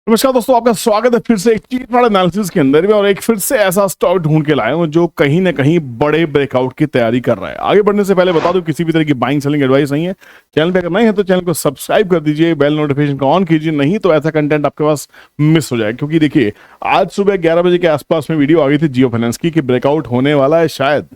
नमस्कार दोस्तों, आपका स्वागत है फिर से एक चीट वाले एनालिसिस के अंदर में। और एक फिर से ऐसा स्टॉक ढूंढ के लाया हूं जो कहीं ना कहीं बड़े ब्रेकआउट की तैयारी कर रहा है। आगे बढ़ने से पहले बता दूं, किसी भी तरह की बाइंग सेलिंग एडवाइस नहीं है। चैनल पे अगर नए हैं तो चैनल को सब्सक्राइब कर दीजिए, बेल नोटिफिकेशन को ऑन कीजिए, नहीं तो ऐसा कंटेंट आपके पास मिस हो जाए। क्योंकि देखिए, आज सुबह 11 बजे के आसपास में वीडियो आ गई थी जियो फाइनेंस की कि ब्रेकआउट होने वाला है शायद,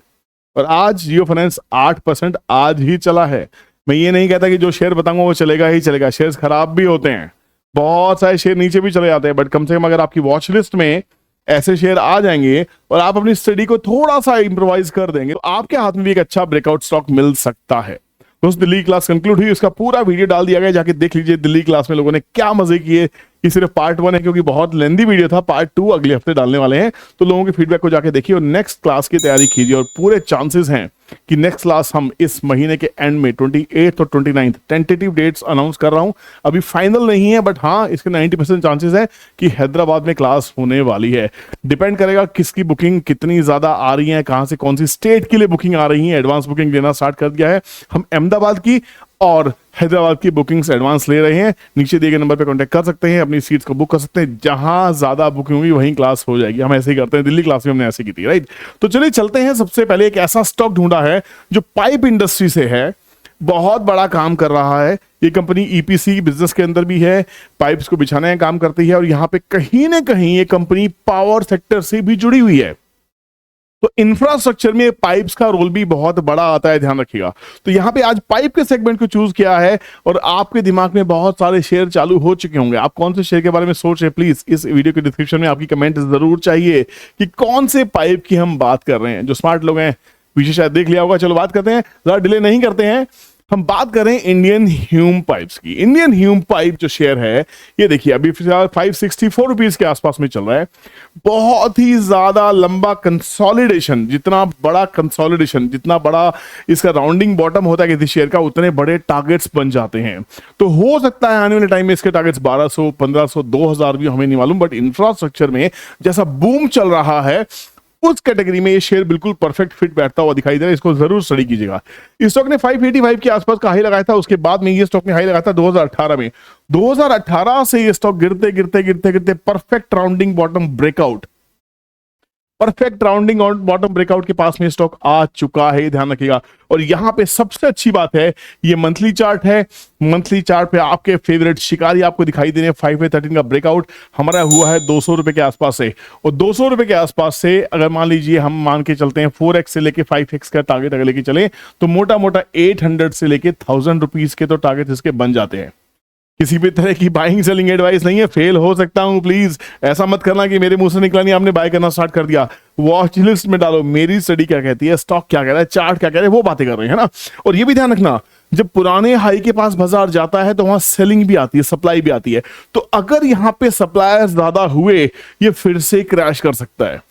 और आज जियो फाइनेंस 8% आज ही चला है। मैं ये नहीं कहता कि जो शेयर बताऊंगा वो चलेगा ही चलेगा, शेयर्स खराब भी होते हैं, बहुत सारे शेयर नीचे भी चले जाते हैं, बट कम से कम अगर आपकी वॉच लिस्ट में ऐसे शेयर आ जाएंगे और आप अपनी स्टडी को थोड़ा सा इंप्रोवाइज कर देंगे तो आपके हाथ में भी एक अच्छा ब्रेकआउट स्टॉक मिल सकता है। दोस्तों, दिल्ली क्लास कंक्लूड हुई, उसका पूरा वीडियो डाल दिया गया, जाके देख लीजिए दिल्ली क्लास में लोगों ने क्या मजे किए। ये सिर्फ पार्ट 1 है क्योंकि बहुत लेंदी वीडियो था, पार्ट 2 अगले हफ्ते डालने वाले हैं, तो लोगों के फीडबैक को जाके देखिए और नेक्स्ट क्लास की तैयारी कीजिए। और पूरे चांसेस हैं कि नेक्स्ट क्लास हम इस महीने के एंड में 28 और 29 टेंटेटिव डेट्स अनाउंस कर रहा हूं, अभी फाइनल नहीं है, बट हाँ इसके 90% चांसेस है कि हैदराबाद में क्लास होने वाली है। डिपेंड करेगा किसकी बुकिंग कितनी ज्यादा आ रही है, कहां से कौन सी स्टेट के लिए बुकिंग आ रही है। एडवांस बुकिंग लेना स्टार्ट कर दिया है, हम अहमदाबाद की और हैदराबाद की बुकिंग्स एडवांस ले रहे हैं। नीचे दिए गए नंबर पे कांटेक्ट कर सकते हैं, अपनी सीट्स को बुक कर सकते हैं, जहां ज्यादा बुकिंग होगी वहीं क्लास हो जाएगी। हम ऐसे ही करते हैं, दिल्ली क्लास में हमने ऐसे की थी, राइट। तो चलिए चलते हैं। सबसे पहले एक ऐसा स्टॉक ढूंढा है जो पाइप इंडस्ट्री से है, बहुत बड़ा काम कर रहा है। ये कंपनी ईपीसी बिजनेस के अंदर भी है, पाइप्स को बिछाने का काम करती है, और यहां पे कहीं ना कहीं ये कंपनी पावर सेक्टर से भी जुड़ी हुई है। तो इंफ्रास्ट्रक्चर में पाइप्स का रोल भी बहुत बड़ा आता है, ध्यान रखिएगा। तो यहां पे आज पाइप के सेगमेंट को चूज किया है, और आपके दिमाग में बहुत सारे शेयर चालू हो चुके होंगे। आप कौन से शेयर के बारे में सोच रहे हैं, प्लीज इस वीडियो के डिस्क्रिप्शन में आपकी कमेंट जरूर चाहिए कि कौन से पाइप की हम बात कर रहे हैं। जो स्मार्ट लोग हैं पीछे शायद देख लिया होगा। चलो बात करते हैं, ज्यादा डिले नहीं करते हैं, हम बात करें इंडियन ह्यूम पाइप्स की। इंडियन ह्यूम पाइप जो शेयर है, ये देखिए अभी 564 रुपीज के आसपास में चल रहा है। बहुत ही ज्यादा लंबा कंसोलिडेशन, जितना बड़ा कंसोलिडेशन, जितना बड़ा इसका राउंडिंग बॉटम होता है किसी शेयर का, उतने बड़े टारगेट्स बन जाते हैं। तो हो सकता है आने वाले टाइम में इसके टारगेट्स 1200, 1500, 2000 भी, हमें नहीं मालूम, बट इंफ्रास्ट्रक्चर में जैसा बूम चल रहा है उस कैटेगरी में ये शेयर बिल्कुल परफेक्ट फिट बैठता हुआ दिखाई दे रहा है। इसको जरूर स्टडी कीजिएगा। इस स्टॉक ने 585 के आसपास का हाई लगाया था, उसके बाद में ये स्टॉक ने हाई लगाया था 2018 में। 2018 से ये स्टॉक गिरते गिरते गिरते गिरते perfect rounding bottom breakout, perfect rounding और बॉटम ब्रेकआउट के पास में स्टॉक आ चुका है, ध्यान रखिएगा। और यहां पे सबसे अच्छी बात है, ये मंथली चार्ट है। मंथली चार्ट पे आपके फेवरेट शिकारी आपको दिखाई दे रहे हैं। 513 का ब्रेकआउट हमारा हुआ है 200 रुपए के आसपास से, और 200 रुपए के आसपास से अगर मान लीजिए हम मान के चलते हैं 4x से लेके 5x का टारगेट अगर लेके चले, तो मोटा मोटा 800 से लेके 1000 रुपीज के तो टारगेट इसके बन जाते हैं। किसी भी तरह की बाइंग सेलिंग एडवाइस नहीं है, फेल हो सकता हूं, प्लीज ऐसा मत करना कि मेरे मुंह से निकला नहीं आपने बाय करना स्टार्ट कर दिया। वॉच लिस्ट में डालो, मेरी स्टडी क्या कहती है, स्टॉक क्या कह रहा है, चार्ट क्या कह रहा है, वो बातें कर रहे हैं ना। और ये भी ध्यान रखना, जब पुराने हाई के पास बाजार जाता है तो वहां सेलिंग भी आती है, सप्लाई भी आती है। तो अगर यहां पे सप्लायर्स ज्यादा हुए, ये फिर से क्रैश कर सकता है।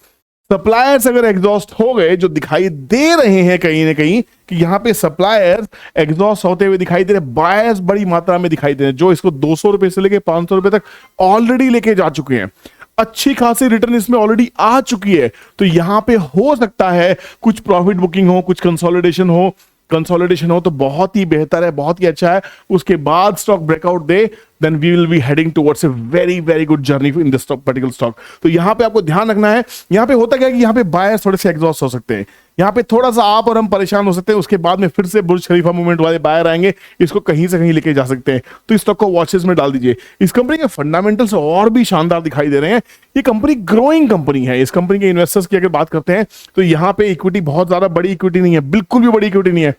सप्लायर्स अगर एग्जॉस्ट हो गए, जो दिखाई दे रहे हैं कहीं ना कहीं कि यहां पे सप्लायर्स एग्जॉस्ट होते हुए दिखाई दे रहे, बायर्स बड़ी मात्रा में दिखाई दे रहे, जो इसको 200 रुपए से लेके 500 रुपए तक ऑलरेडी लेके जा चुके हैं। अच्छी खासी रिटर्न इसमें ऑलरेडी आ चुकी है। तो यहां पे हो सकता है कुछ प्रॉफिट बुकिंग हो, कुछ कंसोलिडेशन हो। कंसोलिडेशन हो तो बहुत ही बेहतर है, बहुत ही अच्छा है। उसके बाद स्टॉक ब्रेकआउट दे, then we will be heading towards a very very good journey in this particular stock. तो यहां पे आपको ध्यान रखना है, यहां पे होता क्या है कि यहां पे बायर्स थोड़े से एग्जॉस्ट हो सकते हैं, यहां पे थोड़ा सा आप और हम परेशान हो सकते हैं। उसके बाद में फिर से बुर्ज खलीफा मूवमेंट वाले बायर आएंगे, इसको कहीं से कहीं लेके जा सकते हैं। तो इस स्टॉक को वॉचेस में डाल दीजिए। इस कंपनी के फंडामेंटल्स और भी शानदार दिखाई दे रहे हैं। ये कंपनी ग्रोइंग कंपनी है। इस कंपनी के इन्वेस्टर्स की अगर बात करते हैं तो यहां पे इक्विटी बहुत ज्यादा बड़ी इक्विटी नहीं है, बिल्कुल भी बड़ी इक्विटी नहीं है,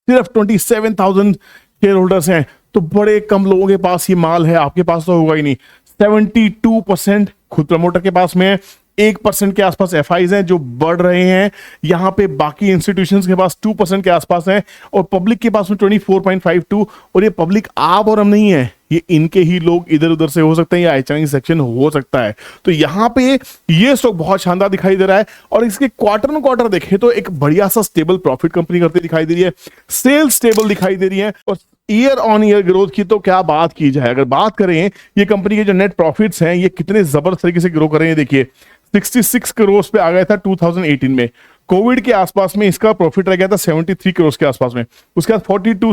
सिर्फ 27,000 शेयर होल्डर्स हैं। तो बड़े कम लोगों के पास ये माल है, आपके पास तो होगा ही नहीं। 72% खुद प्रमोटर के पास में है, 1% के आसपास एफआईज हैं जो बढ़ रहे हैं। यहां पे बाकी इंस्टीट्यूशंस के पास 2% के आसपास है, और पब्लिक के पास में 24.52। और ये पब्लिक आप और हम नहीं है, ये इनके ही लोग इधर उधर से हो सकते हैं, या एचआईनी सेक्शन हो सकता है। तो यहां पे ये स्टॉक बहुत शानदार दिखाई दे रहा है। और इसके क्वार्टर ऑन क्वार्टर देखें तो एक बढ़िया सा स्टेबल प्रॉफिट कंपनी करती दिखाई दे रही है, सेल्स स्टेबल दिखाई दे रही है, और ईयर ऑन ईयर ग्रोथ की तो क्या बात की जाए। अगर बात करें ये कंपनी के जो नेट प्रॉफिट्स हैं, ये कितने जबरदस्त तरीके से ग्रो कर रहे हैं। देखिए 66 करोड़ पे आ गया था 2018 में, कोविड के आसपास में इसका प्रॉफिट रह गया था 73 करोड़ के आसपास में। उसके बाद 42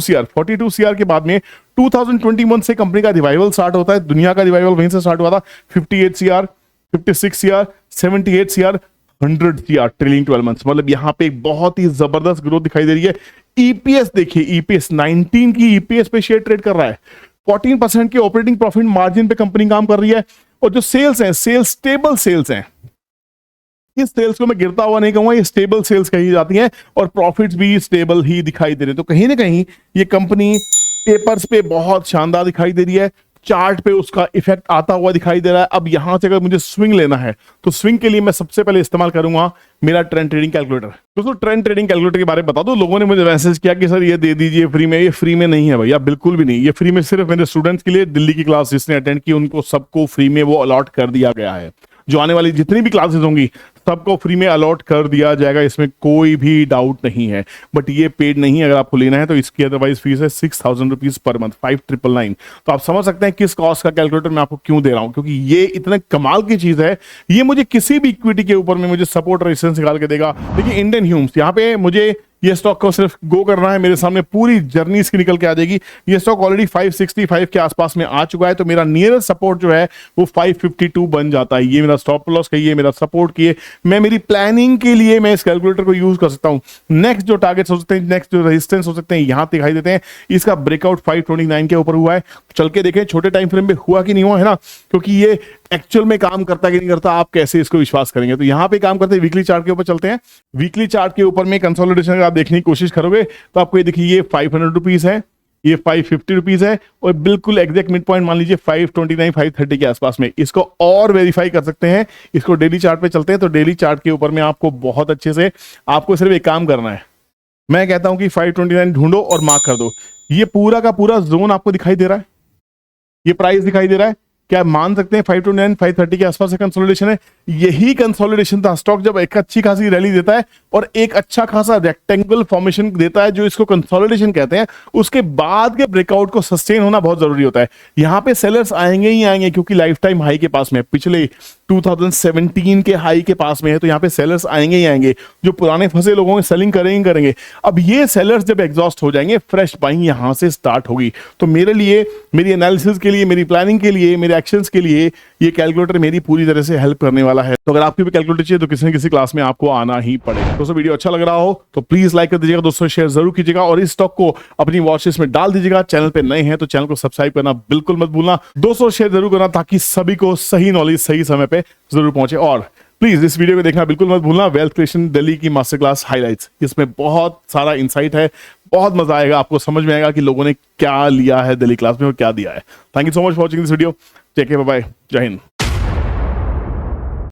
सीआर के बाद में 2021 से कंपनी का रिवाइवल स्टार्ट होता है। दुनिया का रिवाइवल वहीं से स्टार्ट हुआ था। 58 CR, 56 CR, 78 CR, 100 CR trailing 12 months. मतलब यहां पे एक बहुत ही जबरदस्त ग्रोथ दिखाई दे रही है। ईपीएस देखिए, ईपीएस 19 की ईपीएस पे शेयर ट्रेड कर रहा है। 14% के ऑपरेटिंग प्रॉफिट मार्जिन पे कंपनी काम कर रही है। और जो सेल्स हैं, सेल्स स्टेबल सेल्स हैं। इस सेल्स को मैं गिरता हुआ नहीं कहूंगा, ये स्टेबल सेल्स कही जाती हैं और प्रॉफिट्स भी स्टेबल ही दिखाई दे रहे हैं। तो कहीं ना कहीं ये कंपनी पेपर्स पे बहुत शानदार दिखाई दे रही है। चार्ट पे उसका इफेक्ट आता हुआ दिखाई दे रहा है। अब यहां से अगर मुझे स्विंग लेना है तो स्विंग के लिए मैं सबसे पहले इस्तेमाल करूंगा मेरा ट्रेंड ट्रेडिंग कैलकुलेटर। दोस्तों ट्रेंड ट्रेडिंग कैलकुलेटर के बारे में बता दो। लोगों ने मुझे मैसेज किया कि सर ये दे दीजिए फ्री में। ये फ्री में नहीं है भैया, बिल्कुल भी नहीं। ये फ्री में सिर्फ मेरे स्टूडेंट्स के लिए, दिल्ली की क्लास जिसने अटेंड की उनको सबको फ्री में वो अलॉट कर दिया गया है। जो आने वाली जितनी भी क्लासेस होंगी सबको फ्री में अलॉट कर दिया जाएगा, इसमें कोई भी डाउट नहीं है। बट ये पेड नहीं है, अगर आपको लेना है तो इसकी अदरवाइज फीस है 6000 रुपीज पर मंथ, 5999। तो आप समझ सकते हैं किस कॉस्ट का कैलकुलेटर मैं आपको क्यों दे रहा हूं, क्योंकि ये इतना कमाल की चीज है। ये मुझे किसी भी इक्विटी के ऊपर में मुझे सपोर्ट रेजिस्टेंस निकाल के देगा। देखिए इंडियन ह्यूम्स, यहाँ पे मुझे ये स्टॉक को सिर्फ गो करना है, मेरे सामने पूरी जर्नी इसकी निकल के आ जाएगी। ये स्टॉक ऑलरेडी 565 के आसपास में आ चुका है, तो मेरा नियरेस्ट सपोर्ट जो है वो 552 बन जाता है। ये मेरा स्टॉप लॉस कहिए, मेरा सपोर्ट किए, मैं मेरी प्लानिंग के लिए मैं इस कैलकुलेटर को यूज कर सकता हूं। नेक्स्ट जो टारगेट्स हो सकते हैं, नेक्स्ट जो रेजिस्टेंस हो सकते हैं, यहां दिखाई देते हैं। इसका ब्रेकआउट 529 के ऊपर हुआ है। चल के देखें छोटे टाइम फ्रेम में हुआ कि नहीं हुआ, है ना, क्योंकि ये एक्चुअल में काम करता कि नहीं करता, आप कैसे इसको विश्वास करेंगे। तो यहां पे काम करते हैं। वीकली चार्ट के ऊपर चलते हैं। वीकली चार्ट के ऊपर में कंसोलिडेशन अगर आप देखने की कोशिश करोगे तो आपको ये देखिए, ये 500 रुपीज है, ये 550 रुपीज है और बिल्कुल एग्जैक्ट मिड पॉइंट मान लीजिए 529 530 के आसपास में। इसको और वेरीफाई कर सकते हैं। इसको डेली चार्ट पे चलते हैं। तो डेली चार्ट के ऊपर में आपको बहुत अच्छे से, आपको सिर्फ एक काम करना है, मैं कहता हूं कि 529 ढूंढो और मार्क कर दो। ये पूरा का पूरा जोन आपको दिखाई दे रहा है, ये प्राइस दिखाई दे रहा है। क्या आप मान सकते हैं 529 530 के आसपास से कंसोलिडेशन है? यही कंसोलिडेशन था। स्टॉक जब एक अच्छी खासी रैली देता है और एक अच्छा खासा रेक्टेंगल फॉर्मेशन देता है, जो इसको कंसोलिडेशन कहते हैं, उसके बाद के ब्रेकआउट को सस्टेन होना बहुत जरूरी होता है। यहां पे सेलर्स आएंगे ही आएंगे, क्योंकि लाइफ टाइम हाई के पास में, पिछले 2017 के हाई के पास में है। तो यहां पे सेलर्स आएंगे ही आएंगे। जो पुराने फंसे लोगों की सेलिंग करेंगे करेंगे। अब ये सेलर्स जब एग्जॉस्ट हो जाएंगे, फ्रेश बाइंग यहां से स्टार्ट होगी। तो मेरे लिए, मेरी एनालिसिस के लिए, मेरी प्लानिंग के लिए, मेरे एक्शंस के लिए ये कैलकुलेटर मेरी पूरी तरह से हेल्प करने वाला है। तो अगर आपको भी कैलकुलेटर चाहिए तो किसी न किसी क्लास में आपको आना ही पड़ेगा। दोस्तों वीडियो अच्छा लग रहा हो तो प्लीज लाइक कर दीजिएगा, दोस्तों शेयर जरूर कीजिएगा और इस स्टॉक को अपनी वॉच लिस्ट में डाल दीजिएगा। चैनल पे नए हैं तो चैनल को सब्सक्राइब करना बिल्कुल मत भूलना। दोस्तों शेयर जरूर करना ताकि सभी को सही नॉलेज सही समय पे जरूर पहुंचे। और प्लीज इस वीडियो को देखना बिल्कुल मत भूलना। वेल्थ क्रिएशन दिल्ली की मास्टर क्लास हाइलाइट्स, इसमें बहुत सारा इंसाइट है, बहुत मजा आएगा। आपको समझ में आएगा कि लोगों ने क्या लिया है दिल्ली क्लास में और क्या दिया है। Thank you so much for watching this video. Take care, bye bye, जय हिंद।